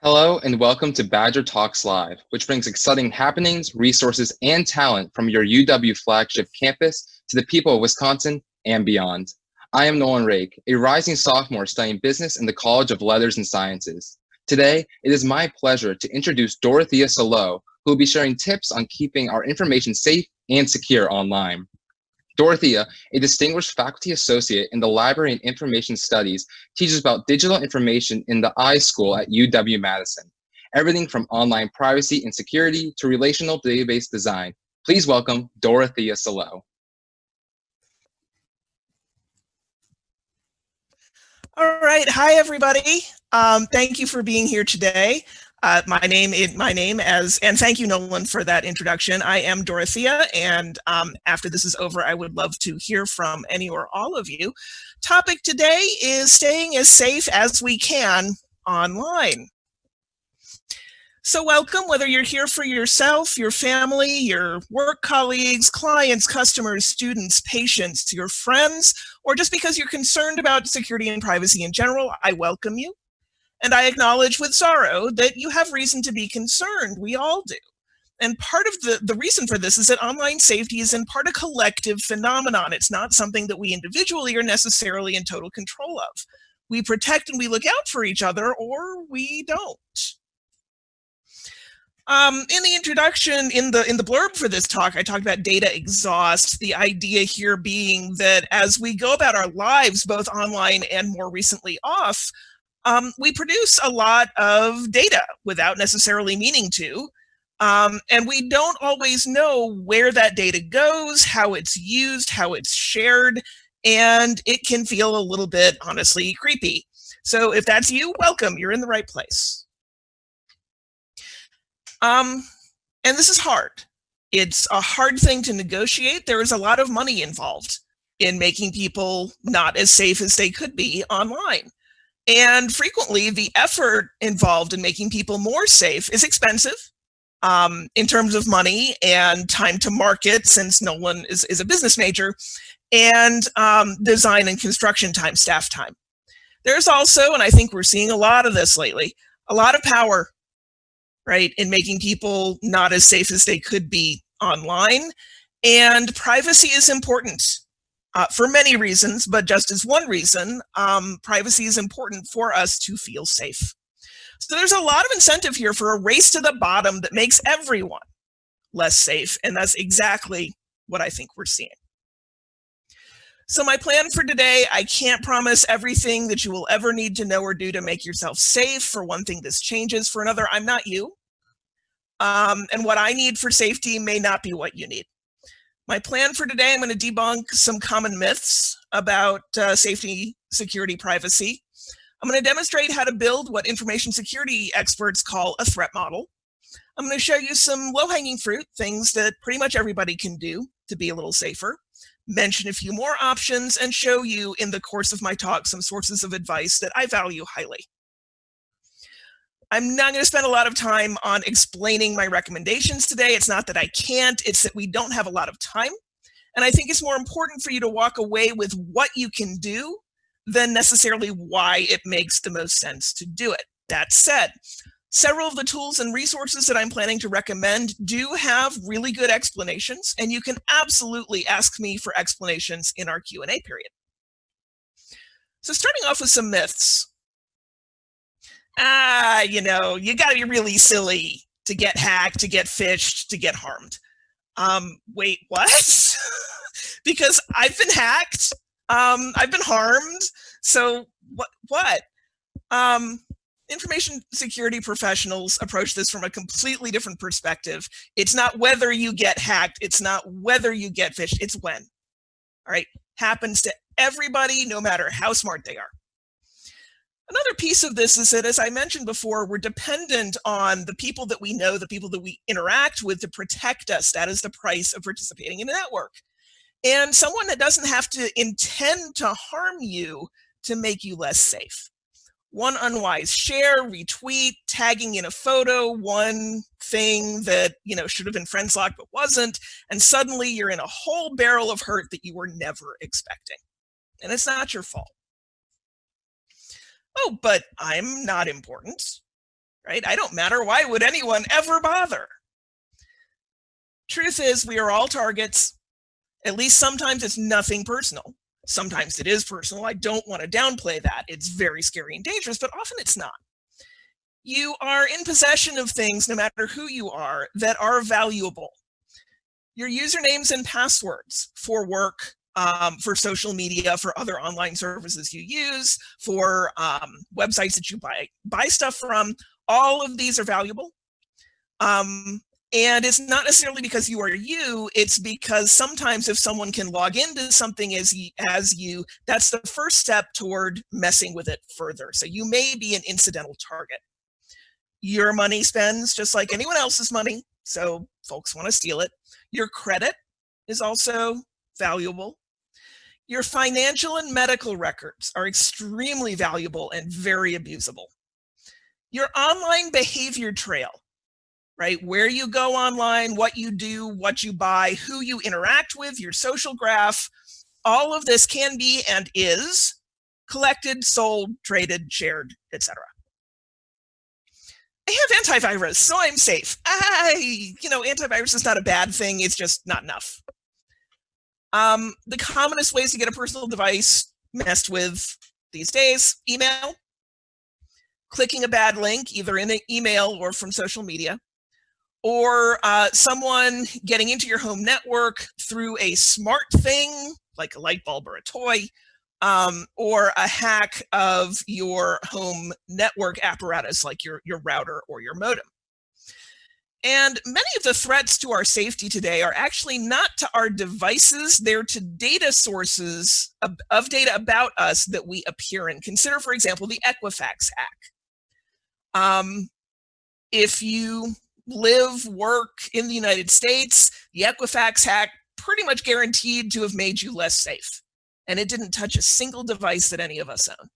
Hello and welcome to Badger Talks Live, which brings exciting happenings, resources, and talent from your UW flagship campus to the people of Wisconsin and beyond. I am Nolan Rake, a rising sophomore studying business in the College of Letters and Sciences. Today, it is my pleasure to introduce Dorothea Salo, who will be sharing tips on keeping our information safe and secure online. Dorothea, a distinguished faculty associate in the Library and Information Studies, teaches about digital information in the iSchool at UW-Madison. Everything from online privacy and security to relational database design. Please welcome Dorothea Salo. All right. Hi, everybody. Thank you for being here today. My name, and thank you, Nolan, for that introduction. I am Dorothea, and after this is over, I would love to hear from any or all of you. Topic today is staying as safe as we can online. So welcome, whether you're here for yourself, your family, your work colleagues, clients, customers, students, patients, your friends, or just because you're concerned about security and privacy in general, I welcome you. And I acknowledge with sorrow that you have reason to be concerned. We all do. And part of the reason for this is that online safety is in part a collective phenomenon. It's not something that we individually are necessarily in total control of. We protect and we look out for each other, or we don't. In the introduction, in the blurb for this talk, I talked about data exhaust, the idea here being that as we go about our lives, both online and more recently off, we produce a lot of data without necessarily meaning to, and we don't always know where that data goes, how it's used, how it's shared, and it can feel a little bit, honestly, creepy. So if that's you, welcome, you're in the right place. And this is hard. It's a hard thing to negotiate. There is a lot of money involved in making people not as safe as they could be online. And frequently, the effort involved in making people more safe is expensive in terms of money and time to market, since Nolan is a business major, and design and construction time, staff time. There's also, and I think we're seeing a lot of this lately, a lot of power, right, in making people not as safe as they could be online. And privacy is important. For many reasons, but just as one reason, privacy is important for us to feel safe. So there's a lot of incentive here for a race to the bottom that makes everyone less safe, and that's exactly what I think we're seeing. So my plan for today, I can't promise everything that you will ever need to know or do to make yourself safe. For one thing, this changes. For another, I'm not you. And what I need for safety may not be what you need. My plan for today, I'm going to debunk some common myths about safety, security, privacy. I'm going to demonstrate how to build what information security experts call a threat model. I'm going to show you some low-hanging fruit, things that pretty much everybody can do to be a little safer, mention a few more options, and show you in the course of my talk some sources of advice that I value highly. I'm not going to spend a lot of time on explaining my recommendations today. It's not that I can't, it's that we don't have a lot of time. And I think it's more important for you to walk away with what you can do than necessarily why it makes the most sense to do it. That said, several of the tools and resources that I'm planning to recommend do have really good explanations, and you can absolutely ask me for explanations in our Q&A period. So starting off with some myths. You got to be really silly to get hacked, to get phished, to get harmed. Wait, what? Because I've been hacked. I've been harmed. So what? Information security professionals approach this from a completely different perspective. It's not whether you get hacked. It's not whether you get phished. It's when. All right. Happens to everybody, no matter how smart they are. Another piece of this is that, as I mentioned before, we're dependent on the people that we know, the people that we interact with to protect us. That is the price of participating in a network. And someone that doesn't have to intend to harm you to make you less safe. One unwise share, retweet, tagging in a photo, one thing that, should have been friends locked but wasn't, and suddenly you're in a whole barrel of hurt that you were never expecting. And it's not your fault. Oh, but I'm not important. right? I don't matter. Why would anyone ever bother? Truth is, we are all targets. At least sometimes it's nothing personal. Sometimes it is personal. I don't want to downplay that. It's very scary and dangerous, but often it's not. You are in possession of things, no matter who you are, that are valuable. Your usernames and passwords for work, for social media, for other online services you use, for websites that you buy stuff from, all of these are valuable. And it's not necessarily because you are you, it's because sometimes if someone can log into something as you, that's the first step toward messing with it further. So you may be an incidental target. Your money spends just like anyone else's money, so folks want to steal it. Your credit is also valuable. Your financial and medical records are extremely valuable and very abusable. Your online behavior trail, right? Where you go online, what you do, what you buy, who you interact with, your social graph, all of this can be and is collected, sold, traded, shared, etc. I have antivirus, so I'm safe. Antivirus is not a bad thing, it's just not enough. The commonest ways to get a personal device messed with these days: email, clicking a bad link, either in an email or from social media, or someone getting into your home network through a smart thing, like a light bulb or a toy, or a hack of your home network apparatus, like your router or your modem. And many of the threats to our safety today are actually not to our devices, they're to data sources of data about us that we appear in. Consider, for example, the Equifax hack. If you live, work in the United States, the Equifax hack pretty much guaranteed to have made you less safe. And it didn't touch a single device that any of us own.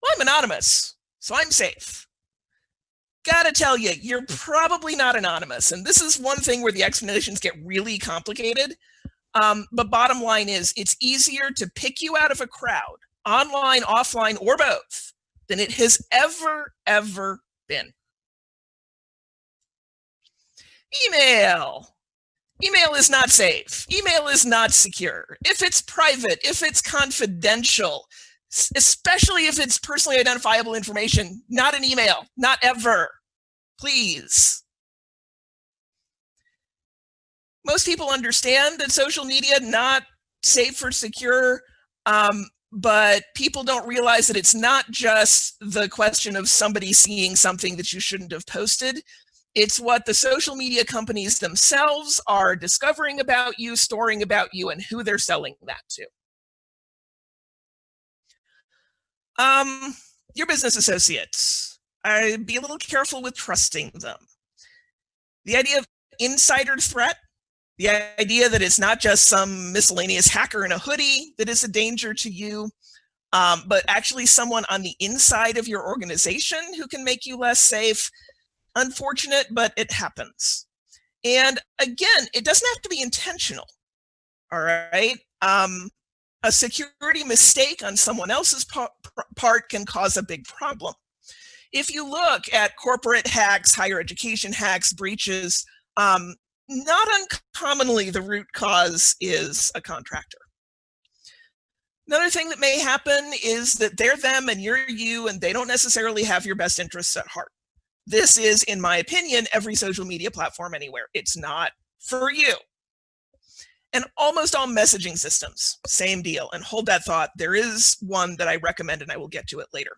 Well, I'm anonymous, so I'm safe. Gotta tell you, you're probably not anonymous. And this is one thing where the explanations get really complicated. But bottom line is, it's easier to pick you out of a crowd, online, offline, or both, than it has ever been. Email. Email is not safe. Email is not secure. If it's private, if it's confidential, especially if it's personally identifiable information, not an email, not ever, please. Most people understand that social media not safe or secure, but people don't realize that it's not just the question of somebody seeing something that you shouldn't have posted. It's what the social media companies themselves are discovering about you, storing about you, and who they're selling that to. Your business associates, I'd be a little careful with trusting them. The idea of insider threat, the idea that it's not just some miscellaneous hacker in a hoodie that is a danger to you, but actually someone on the inside of your organization who can make you less safe. Unfortunate, but it happens. And again, it doesn't have to be intentional. All right. A security mistake on someone else's part can cause a big problem. If you look at corporate hacks, higher education hacks, breaches, not uncommonly the root cause is a contractor. Another thing that may happen is that they're them and you're you, and they don't necessarily have your best interests at heart. This is, in my opinion, every social media platform anywhere. It's not for you. And almost all messaging systems, same deal. And hold that thought. There is one that I recommend, and I will get to it later.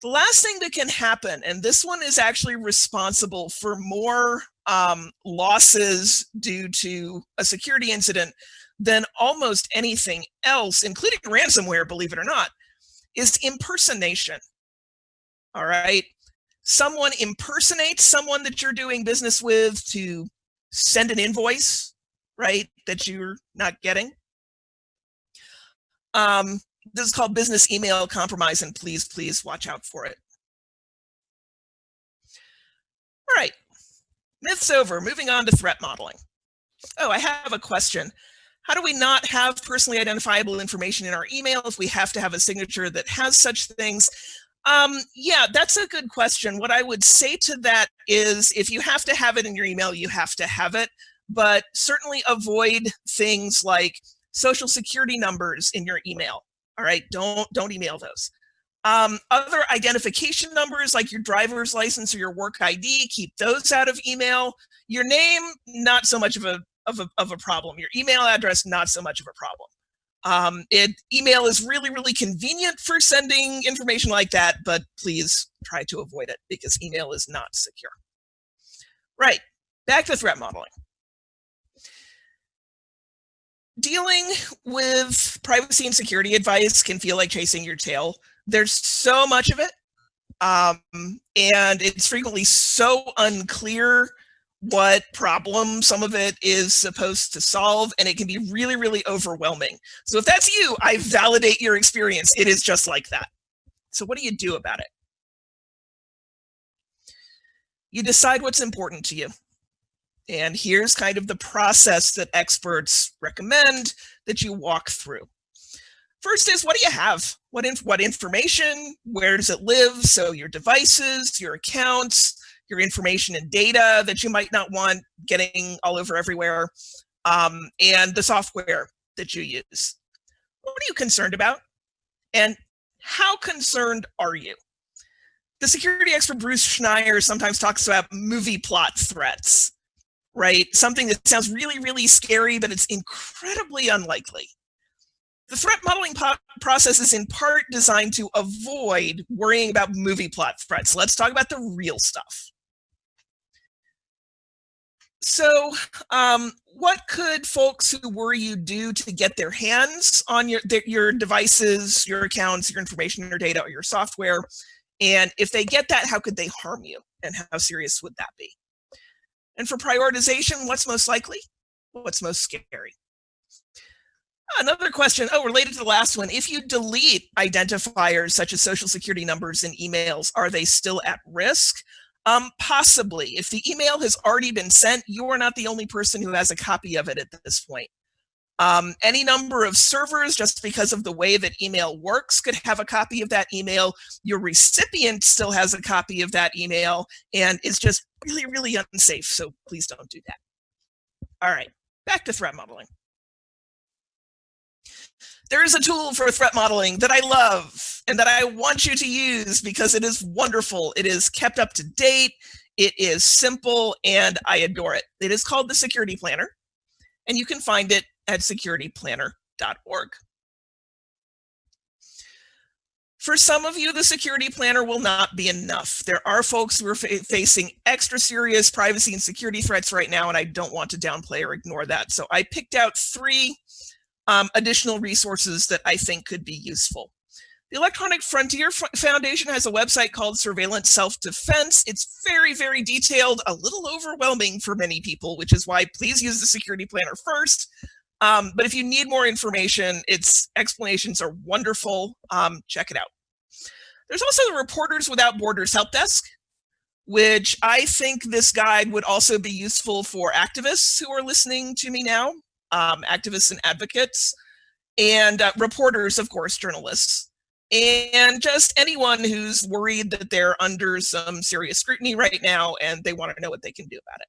The last thing that can happen, and this one is actually responsible for more losses due to a security incident than almost anything else, including ransomware, believe it or not, is impersonation. All right. Someone impersonates someone that you're doing business with to send an invoice, right, that you're not getting. This is called business email compromise, and please watch out for it. All right, myths over, moving on to threat modeling. Oh, I have a question. How do we not have personally identifiable information in our email if we have to have a signature that has such things? Yeah, that's a good question. What I would say to that is if you have to have it in your email, you have to have it, but certainly avoid things like social security numbers in your email. All right, don't email those. Other identification numbers like your driver's license or your work ID, keep those out of email. Your name, not so much of a problem. Your email address, not so much of a problem. Email is really, really convenient for sending information like that, but please try to avoid it because email is not secure. Right, back to threat modeling. Dealing with privacy and security advice can feel like chasing your tail. There's so much of it, and it's frequently so unclear what problem some of it is supposed to solve, and it can be really, really overwhelming. So if that's you, I validate your experience. It is just like that. So what do you do about it? You decide what's important to you. And here's kind of the process that experts recommend that you walk through. First is, what do you have? What information? Where does it live? So your devices, your accounts, your information and data that you might not want getting all over everywhere, and the software that you use. What are you concerned about? And how concerned are you? The security expert Bruce Schneier sometimes talks about movie plot threats, right? Something that sounds really, really scary, but it's incredibly unlikely. The threat modeling process is in part designed to avoid worrying about movie plot threats. Let's talk about the real stuff. So what could folks who worry you do to get their hands on your devices, your accounts, your information, your data, or your software? And if they get that, how could they harm you? And how serious would that be? And for prioritization, what's most likely? What's most scary? Another question, related to the last one, if you delete identifiers such as social security numbers in emails, are they still at risk? Possibly. If the email has already been sent, you are not the only person who has a copy of it at this point. Any number of servers, just because of the way that email works, could have a copy of that email. Your recipient still has a copy of that email, and it's just really, really unsafe. So please don't do that. All right, back to threat modeling. There is a tool for threat modeling that I love and that I want you to use because it is wonderful. It is kept up to date. It is simple, and I adore it. It is called the Security Planner, and you can find it at securityplanner.org. For some of you, the Security Planner will not be enough. There are folks who are facing extra serious privacy and security threats right now, and I don't want to downplay or ignore that. So I picked out 3 additional resources that I think could be useful. The Electronic Frontier Foundation has a website called Surveillance Self-Defense. It's very, very detailed, a little overwhelming for many people, which is why please use the Security Planner first. But if you need more information, its explanations are wonderful. Check it out. There's also the Reporters Without Borders Help Desk, which I think this guide would also be useful for activists who are listening to me now, activists and advocates, and reporters, of course, journalists, and just anyone who's worried that they're under some serious scrutiny right now and they want to know what they can do about it.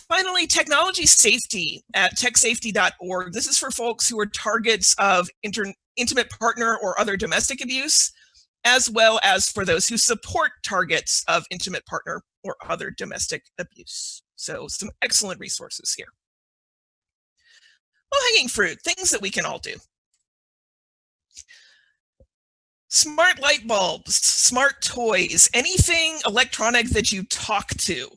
Finally, technology safety at techsafety.org. This is for folks who are targets of intimate partner or other domestic abuse, as well as for those who support targets of intimate partner or other domestic abuse. So some excellent resources here. Low-hanging fruit, things that we can all do. Smart light bulbs, smart toys, anything electronic that you talk to.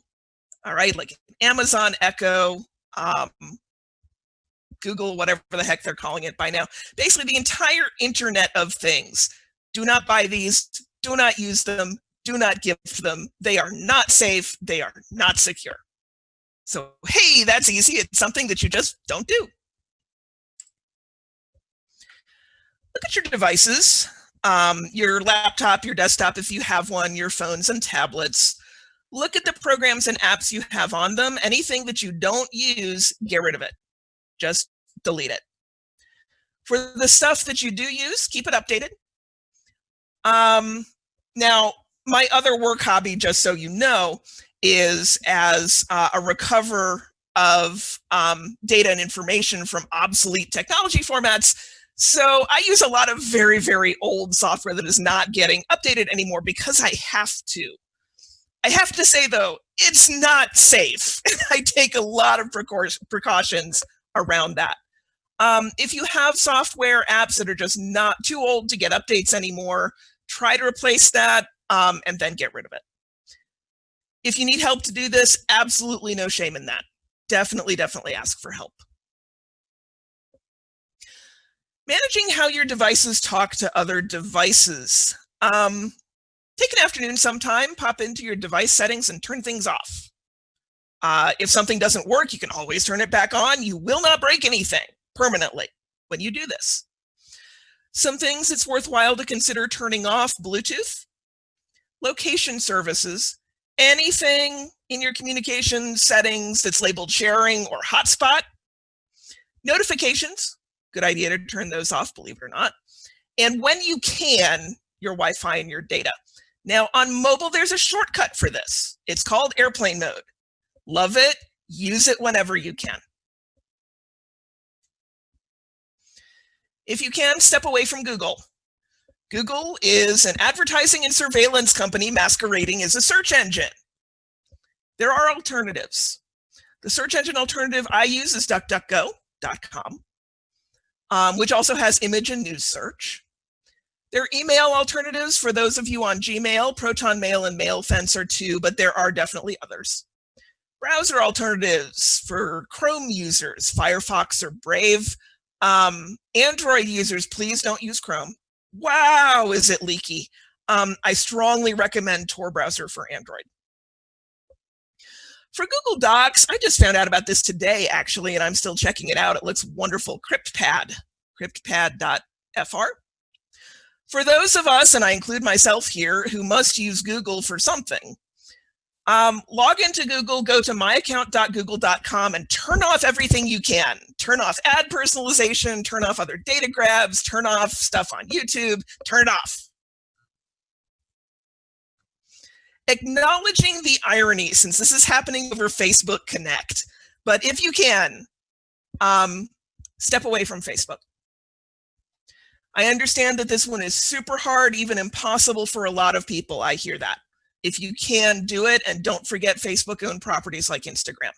All right, like Amazon Echo, Google, whatever the heck they're calling it by now. Basically, the entire Internet of Things. Do not buy these. Do not use them. Do not gift them. They are not safe. They are not secure. So, hey, that's easy. It's something that you just don't do. Look at your devices, your laptop, your desktop, if you have one, your phones and tablets. Look at the programs and apps you have on them. Anything that you don't use, get rid of it. Just delete it. For the stuff that you do use, keep it updated. Now, my other work hobby, just so you know, is as a recover of data and information from obsolete technology formats. So I use a lot of very, very old software that is not getting updated anymore because I have to. I have to say, though, it's not safe. I take a lot of precautions around that. If you have software apps that are just not too old to get updates anymore, try to replace that and then get rid of it. If you need help to do this, absolutely no shame in that. Definitely ask for help. Managing how your devices talk to other devices. Take an afternoon sometime, pop into your device settings and turn things off. If something doesn't work, you can always turn it back on. You will not break anything permanently when you do this. Some things it's worthwhile to consider turning off: Bluetooth, location services, anything in your communication settings that's labeled sharing or hotspot, notifications, good idea to turn those off, believe it or not, and when you can, your Wi-Fi and your data. Now on mobile, there's a shortcut for this. It's called airplane mode. Love it, use it whenever you can. If you can, step away from Google. Google is an advertising and surveillance company masquerading as a search engine. There are alternatives. The search engine alternative I use is DuckDuckGo.com, which also has image and news search. There are email alternatives for those of you on Gmail. Proton Mail and MailFence are two, but there are definitely others. Browser alternatives for Chrome users, Firefox or Brave. Android users, please don't use Chrome. Wow, is it leaky? I strongly recommend Tor browser for Android. For Google Docs, I just found out about this today, actually, and I'm still checking it out. It looks wonderful. CryptPad.fr. For those of us, and I include myself here, who must use Google for something, log into Google, go to myaccount.google.com and turn off everything you can. Turn off ad personalization, turn off other data grabs, turn off stuff on YouTube, turn it off. Acknowledging the irony, since this is happening over Facebook Connect, but if you can, step away from Facebook. I understand that this one is super hard, even impossible for a lot of people. I hear that. If you can, do it, and don't forget Facebook-owned properties like Instagram.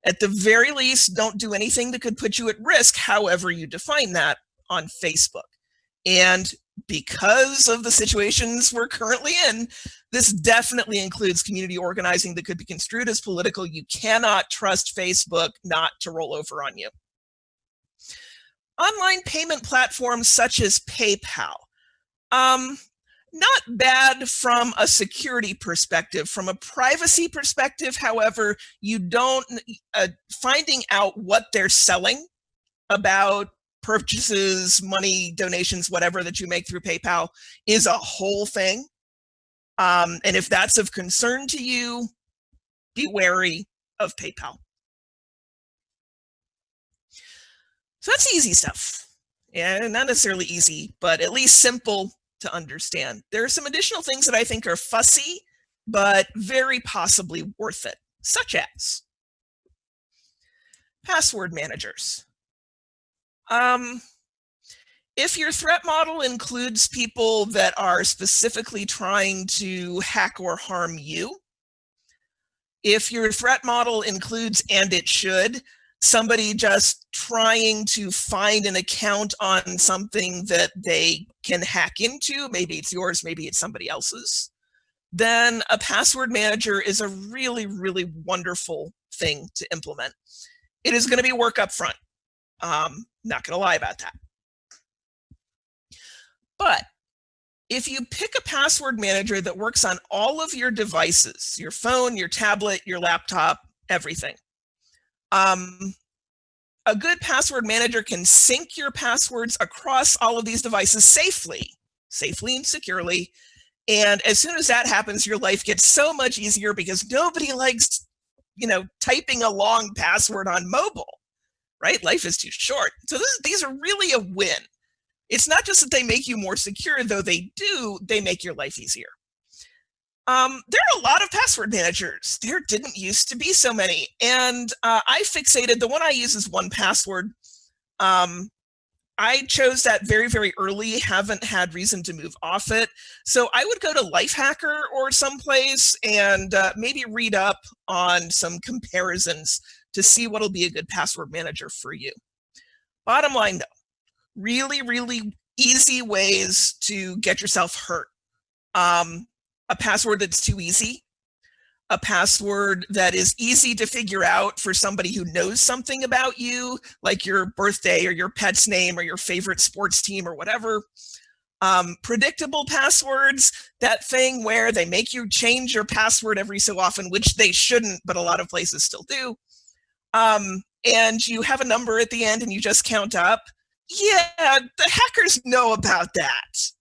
At the very least, don't do anything that could put you at risk, however you define that, on Facebook. And because of the situations we're currently in, this definitely includes community organizing that could be construed as political. You cannot trust Facebook not to roll over on you. Online payment platforms such as PayPal. Not bad from a security perspective. From a privacy perspective, however, you don't, finding out what they're selling about purchases, money, donations, whatever that you make through PayPal is a whole thing. And if that's of concern to you, be wary of PayPal. So that's easy stuff. Yeah, not necessarily easy, but at least simple to understand. There are some additional things that I think are fussy, but very possibly worth it, such as password managers. If your threat model includes people that are specifically trying to hack or harm you, if your threat model includes, and it should, somebody just trying to find an account on something that they can hack into, maybe it's yours, maybe it's somebody else's, then a password manager is a really, really wonderful thing to implement. It is going to be work up front. Not going to lie about that. But if you pick a password manager that works on all of your devices, your phone, your tablet, your laptop, everything, a good password manager can sync your passwords across all of these devices safely and securely. And as soon as that happens, your life gets so much easier because nobody likes, typing a long password on mobile, right? Life is too short. So these are really a win. It's not just that they make you more secure, though they make your life easier. There are a lot of password managers. There didn't used to be so many. And I fixated, the one I use is 1Password. I chose that very, very early, haven't had reason to move off it. So I would go to Lifehacker or someplace and maybe read up on some comparisons to see what'll be a good password manager for you. Bottom line though, really, really easy ways to get yourself hurt. A password that's too easy, a password that is easy to figure out for somebody who knows something about you, like your birthday or your pet's name or your favorite sports team or whatever. Predictable passwords, that thing where they make you change your password every so often, which they shouldn't, but a lot of places still do. And you have a number at the end and you just count up. Yeah, the hackers know about that.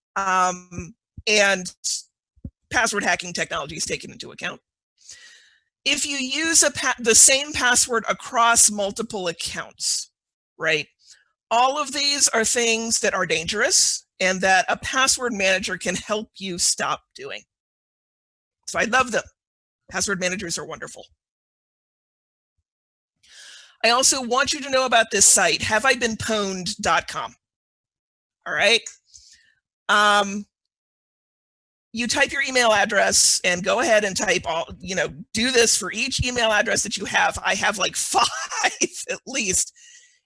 And password hacking technology is taken into account. If you use the same password across multiple accounts, right? All of these are things that are dangerous and that a password manager can help you stop doing. So I love them. Password managers are wonderful. I also want you to know about this site, haveibeenpwned.com. All right. You type your email address and go ahead and type do this for each email address that you have. I have like 5 at least.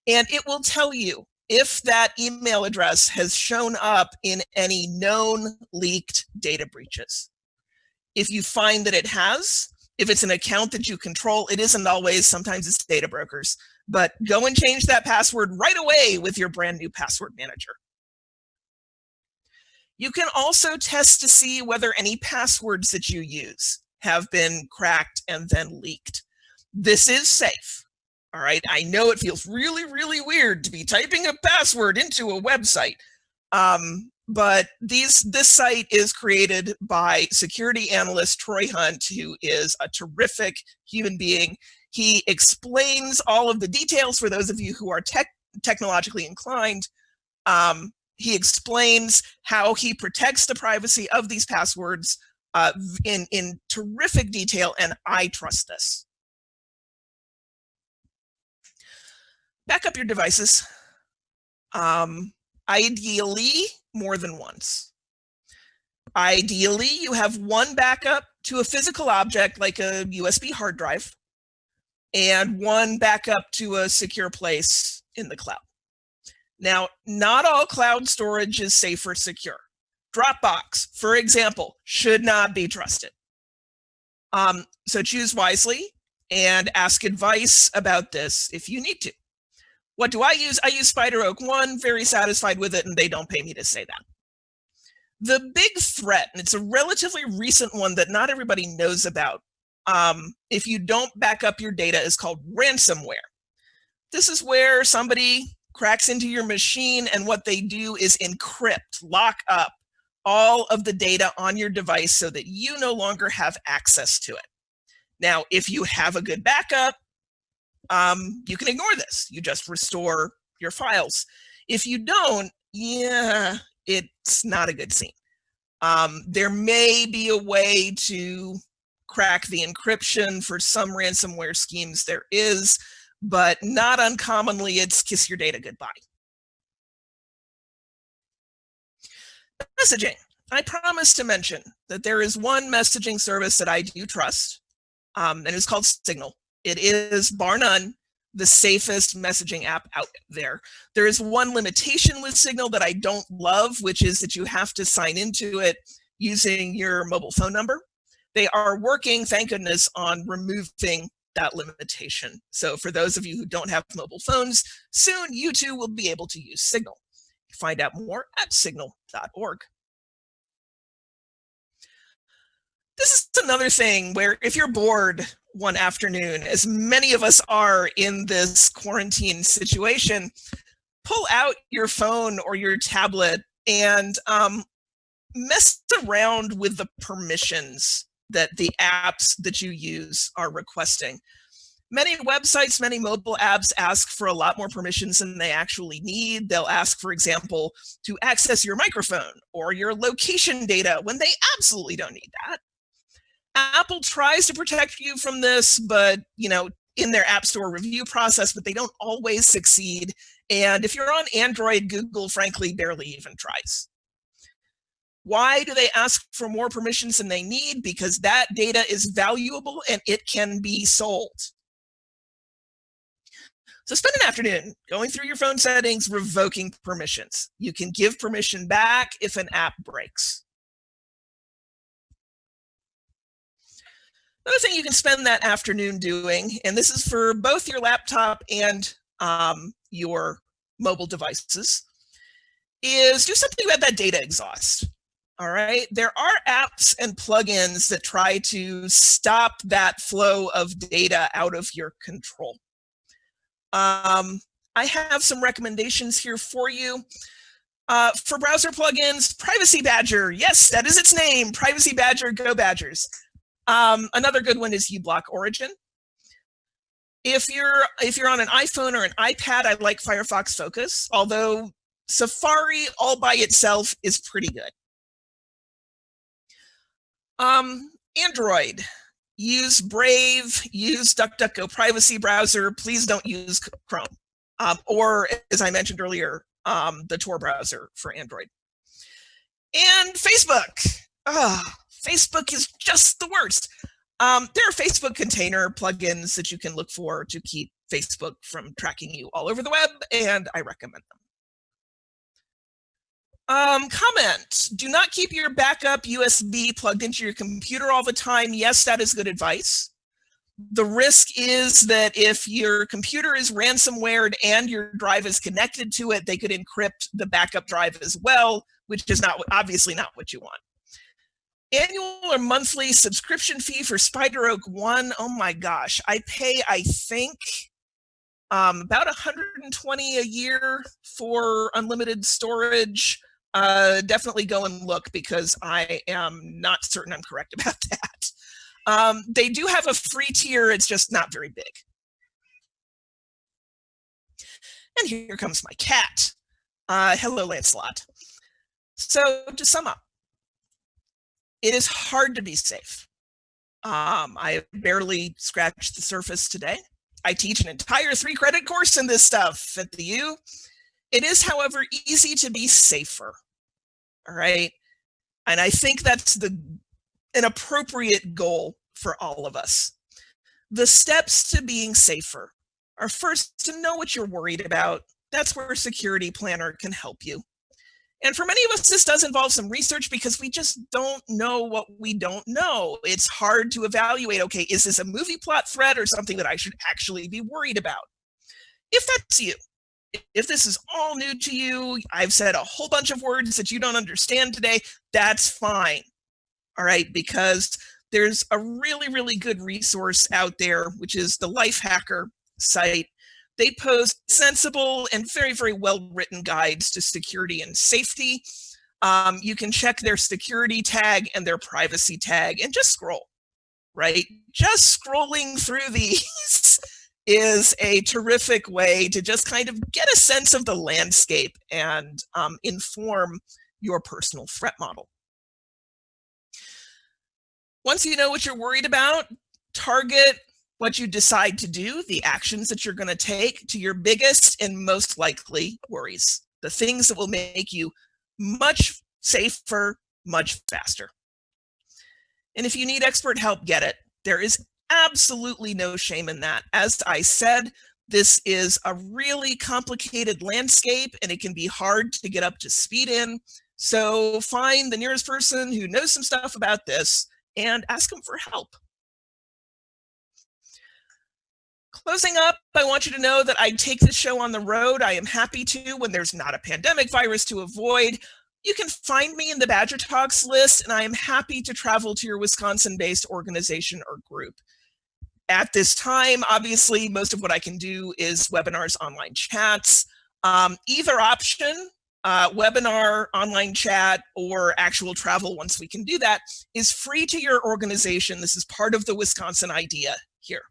And it will tell you if that email address has shown up in any known leaked data breaches. If you find that it has, if it's an account that you control, it isn't always, sometimes it's data brokers, but go and change that password right away with your brand new password manager. You can also test to see whether any passwords that you use have been cracked and then leaked. This is safe. All right. I know it feels really, really weird to be typing a password into a website. But this site is created by security analyst Troy Hunt, who is a terrific human being. He explains all of the details for those of you who are technologically inclined. He explains how he protects the privacy of these passwords in terrific detail, and I trust this. Back up your devices. Ideally, more than once. Ideally, you have one backup to a physical object like a USB hard drive and one backup to a secure place in the cloud. Now, not all cloud storage is safe or secure. Dropbox, for example, should not be trusted. So choose wisely and ask advice about this if you need to. What do I use? I use SpiderOak 1, very satisfied with it, and they don't pay me to say that. The big threat, and it's a relatively recent one that not everybody knows about, if you don't back up your data, is called ransomware. This is where somebody cracks into your machine, and what they do is encrypt, lock up all of the data on your device so that you no longer have access to it. Now, if you have a good backup, you can ignore this. You just restore your files. If you don't, yeah, it's not a good scene. There may be a way to crack the encryption for some ransomware schemes. There is, but not uncommonly, it's kiss your data goodbye. Messaging. I promised to mention that there is one messaging service that I do trust, and it's called Signal. It is, bar none, the safest messaging app out there. There is one limitation with Signal that I don't love, which is that you have to sign into it using your mobile phone number. They are working, thank goodness, on removing that limitation. So for those of you who don't have mobile phones, soon you too will be able to use Signal. Find out more at signal.org. This is another thing where if you're bored one afternoon, as many of us are in this quarantine situation, pull out your phone or your tablet and mess around with the permissions that the apps that you use are requesting. Many websites, many mobile apps ask for a lot more permissions than they actually need. They'll ask, for example, to access your microphone or your location data when they absolutely don't need that. Apple tries to protect you from this, but in their App Store review process, but they don't always succeed. And if you're on Android, Google, frankly, barely even tries. Why do they ask for more permissions than they need? Because that data is valuable and it can be sold. So spend an afternoon going through your phone settings, revoking permissions. You can give permission back if an app breaks. Another thing you can spend that afternoon doing, and this is for both your laptop and your mobile devices, is do something about that data exhaust. All right, there are apps and plugins that try to stop that flow of data out of your control. I have some recommendations here for you. For browser plugins, Privacy Badger. Yes, that is its name. Privacy Badger, go Badgers. Another good one is uBlock Origin. If you're on an iPhone or an iPad, I like Firefox Focus, although Safari all by itself is pretty good. Android, use Brave, use DuckDuckGo Privacy Browser. Please don't use Chrome, or as I mentioned earlier, the Tor browser for Android. And Facebook. Facebook is just the worst. There are Facebook container plugins that you can look for to keep Facebook from tracking you all over the web, and I recommend them. Comment, do not keep your backup USB plugged into your computer all the time. Yes, that is good advice. The risk is that if your computer is ransomwared and your drive is connected to it, they could encrypt the backup drive as well, which is obviously not what you want. Annual or monthly subscription fee for SpiderOak One. Oh my gosh, I pay, I think, about $120 a year for unlimited storage. Definitely go and look because I am not certain I'm correct about that. They do have a free tier, it's just not very big. And here comes my cat. Hello, Lancelot. So to sum up, it is hard to be safe. I barely scratched the surface today. I teach an entire 3-credit course in this stuff at the U. It is, however, easy to be safer. All right. And I think that's an appropriate goal for all of us. The steps to being safer are first to know what you're worried about. That's where Security Planner can help you. And for many of us, this does involve some research because we just don't know what we don't know. It's hard to evaluate, okay, is this a movie plot thread or something that I should actually be worried about? If that's you, if this is all new to you, I've said a whole bunch of words that you don't understand today, that's fine. All right, because there's a really, really good resource out there, which is the Lifehacker site. They post sensible and very, very well-written guides to security and safety. You can check their security tag and their privacy tag and just scroll, right? Just scrolling through these is a terrific way to just kind of get a sense of the landscape and inform your personal threat model. Once you know what you're worried about, target what you decide to do, the actions that you're going to take to your biggest and most likely worries, the things that will make you much safer, much faster. And if you need expert help, get it. There is absolutely no shame in that. As I said, this is a really complicated landscape and it can be hard to get up to speed in. So find the nearest person who knows some stuff about this and ask them for help. Closing up, I want you to know that I take this show on the road. I am happy to when there's not a pandemic virus to avoid. You can find me in the Badger Talks list, and I am happy to travel to your Wisconsin-based organization or group. At this time, obviously, most of what I can do is webinars, online chats. Either option, webinar, online chat, or actual travel, once we can do that, is free to your organization. This is part of the Wisconsin idea here.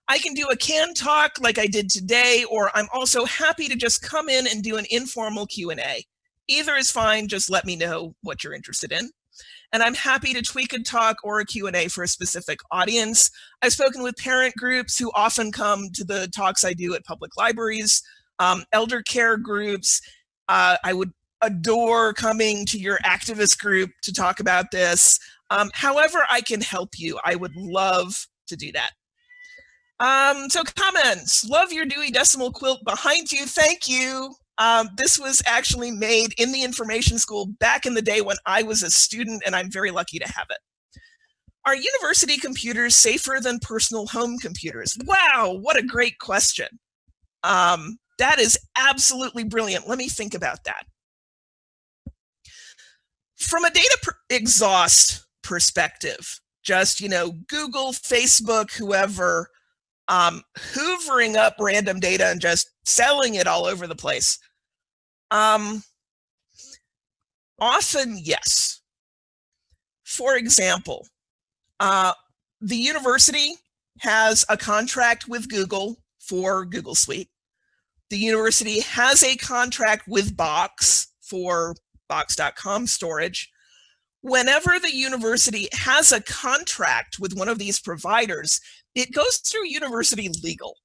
I can do a canned talk like I did today, or I'm also happy to just come in and do an informal Q&A. Either is fine, just let me know what you're interested in. And I'm happy to tweak a talk or a Q&A for a specific audience. I've spoken with parent groups who often come to the talks I do at public libraries, elder care groups. I would adore coming to your activist group to talk about this. However I can help you, I would love to do that. So comments, love your Dewey Decimal quilt behind you, thank you. This was actually made in the information school back in the day when I was a student, and I'm very lucky to have it. Are university computers safer than personal home computers? Wow, what a great question. That is absolutely brilliant. Let me think about that. From a data exhaust perspective, just, Google, Facebook, whoever, hoovering up random data and just selling it all over the place. Often, yes. For example, the university has a contract with Google for Google Suite. The university has a contract with Box for Box.com storage. Whenever the university has a contract with one of these providers, it goes through university legal.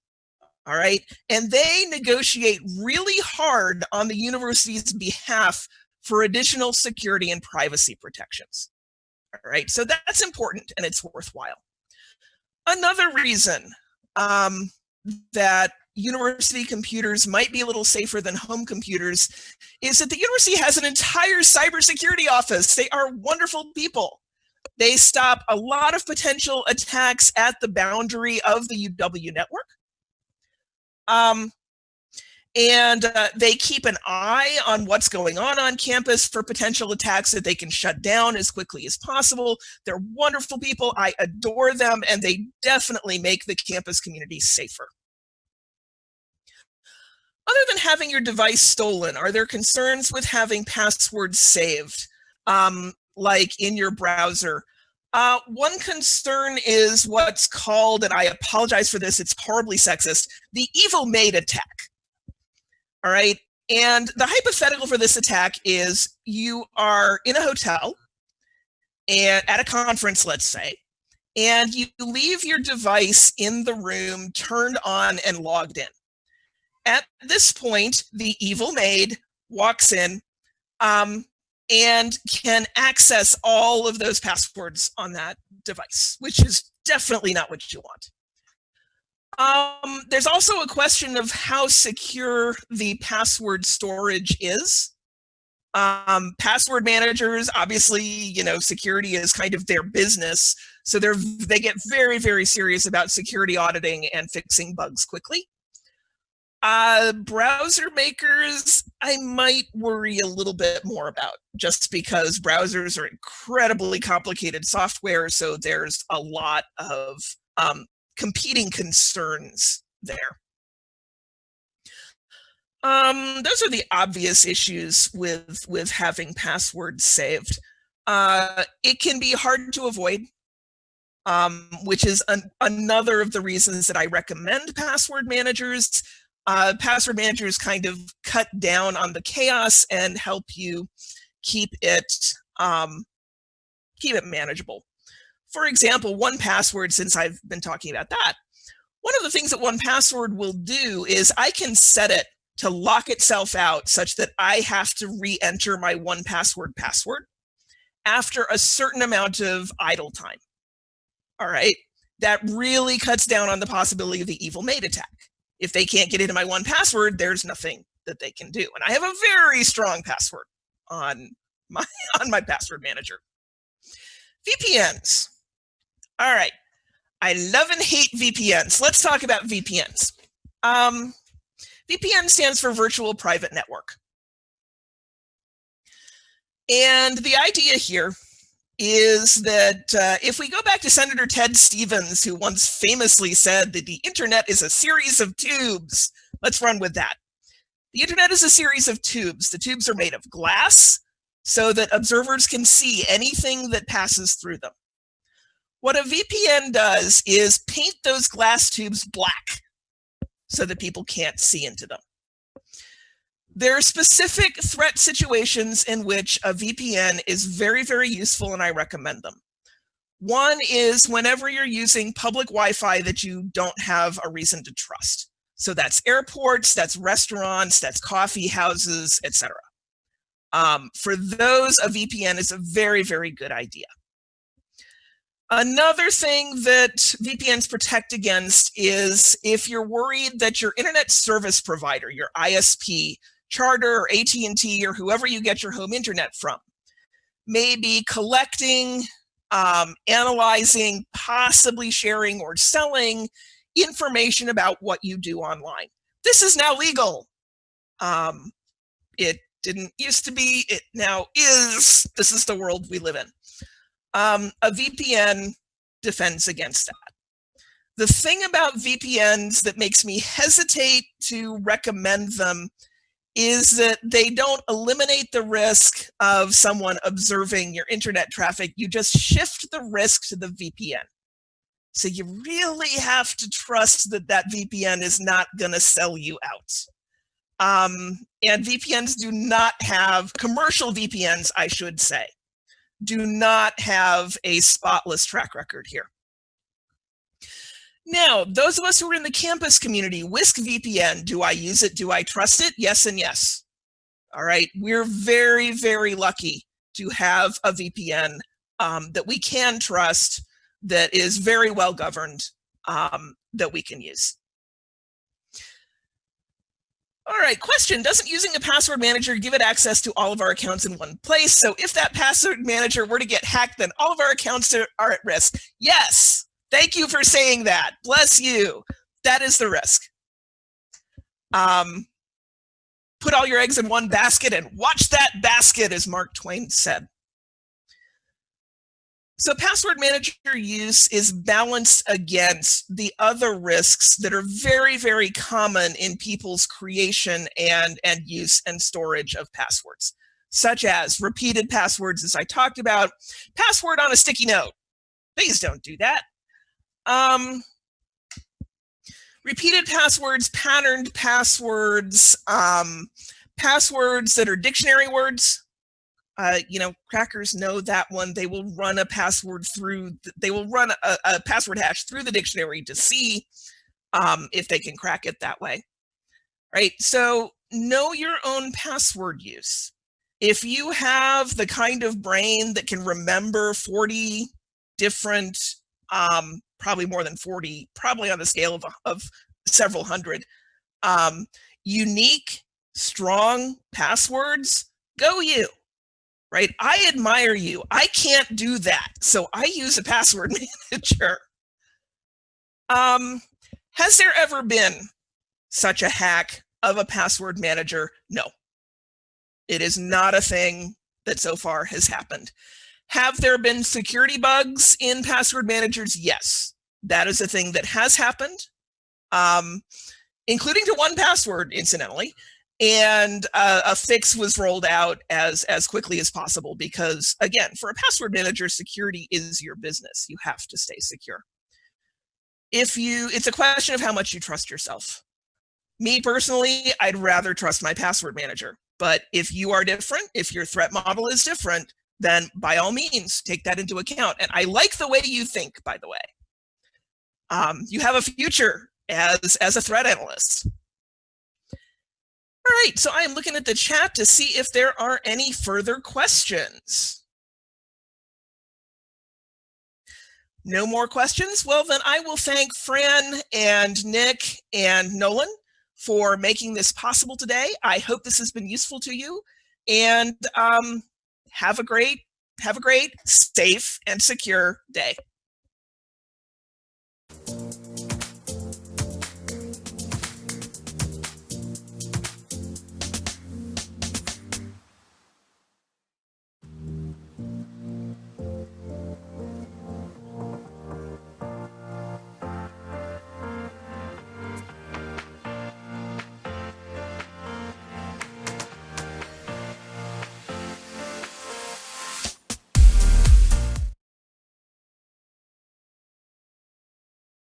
All right. And they negotiate really hard on the university's behalf for additional security and privacy protections. All right. So that's important and it's worthwhile. Another reason that university computers might be a little safer than home computers is that the university has an entire cybersecurity office. They are wonderful people. They stop a lot of potential attacks at the boundary of the UW network. And they keep an eye on what's going on campus for potential attacks that they can shut down as quickly as possible. They're wonderful people. I adore them, and they definitely make the campus community safer. Other than having your device stolen, are there concerns with having passwords saved, like in your browser? One concern is what's called, and I apologize for this, it's horribly sexist, the evil maid attack. All right. And the hypothetical for this attack is you are in a hotel and at a conference, let's say, and you leave your device in the room turned on and logged in. At this point, the evil maid walks in and can access all of those passwords on that device, which is definitely not what you want. There's also a question of how secure the password storage is. Password managers, obviously, security is kind of their business. So they get very, very serious about security auditing and fixing bugs quickly. Browser makers, I might worry a little bit more about, just because browsers are incredibly complicated software. So there's a lot of competing concerns there. Those are the obvious issues with having passwords saved. It can be hard to avoid, which is another of the reasons that I recommend password managers. Password managers kind of cut down on the chaos and help you keep it manageable. For example, 1Password, since I've been talking about that, one of the things that 1Password will do is I can set it to lock itself out such that I have to re-enter my 1Password password after a certain amount of idle time. All right, that really cuts down on the possibility of the evil maid attack. If they can't get into my 1Password, there's nothing that they can do. And I have a very strong password on my password manager. VPNs. All right, I love and hate VPNs. Let's talk about VPNs. VPN stands for Virtual Private Network. And the idea here is that if we go back to Senator Ted Stevens, who once famously said that the internet is a series of tubes, let's run with that. The internet is a series of tubes. The tubes are made of glass so that observers can see anything that passes through them. What a VPN does is paint those glass tubes black so that people can't see into them. There are specific threat situations in which a VPN is very, very useful, and I recommend them. One is whenever you're using public Wi-Fi that you don't have a reason to trust. So that's airports, that's restaurants, that's coffee houses, etc. For those, a VPN is a very, very good idea. Another thing that VPNs protect against is if you're worried that your internet service provider, your ISP, Charter or AT&T or whoever you get your home internet from, may be collecting, analyzing, possibly sharing or selling information about what you do online. This is now legal. It didn't used to be, it now is. This is the world we live in. A VPN defends against that. The thing about VPNs that makes me hesitate to recommend them is that they don't eliminate the risk of someone observing your internet traffic. You just shift the risk to the VPN. So you really have to trust that that VPN is not going to sell you out. And VPNs do not have, commercial VPNs, I should say, do not have a spotless track record here. Now, those of us who are in the campus community, Whisk VPN, do I use it? Do I trust it? Yes and yes. All right, we're very, very lucky to have a VPN that we can trust, that is very well governed, that we can use. All right, question, doesn't using a password manager give it access to all of our accounts in one place? So if that password manager were to get hacked, then all of our accounts are at risk. Yes, thank you for saying that. Bless you. That is the risk. Put all your eggs in one basket and watch that basket, as Mark Twain said. So password manager use is balanced against the other risks that are very, very common in people's creation and use and storage of passwords, such as repeated passwords, as I talked about, password on a sticky note. Please don't do that. Repeated passwords, patterned passwords, passwords that are dictionary words. You know, crackers know that one. They will run a password through, they will run a password hash through the dictionary to see if they can crack it that way, right? So know your own password use. If you have the kind of brain that can remember 40 different, probably more than 40, probably on the scale of several hundred, unique, strong passwords, go you. Right? I admire you. I can't do that. So I use a password manager. Has there ever been such a hack of a password manager? No. It is not a thing that so far has happened. Have there been security bugs in password managers? Yes. That is a thing that has happened, including to 1Password, incidentally. And a fix was rolled out as quickly as possible because, again, for a password manager, security is your business. You have to stay secure. It's a question of how much you trust yourself. Me personally, I'd rather trust my password manager. But if you are different, if your threat model is different, then by all means, take that into account. And I like the way you think, by the way. You have a future as a threat analyst. All right, so I am looking at the chat to see if there are any further questions. No more questions? Well, then I will thank Fran and Nick and Nolan for making this possible today. I hope this has been useful to you, and have a great, safe, and secure day.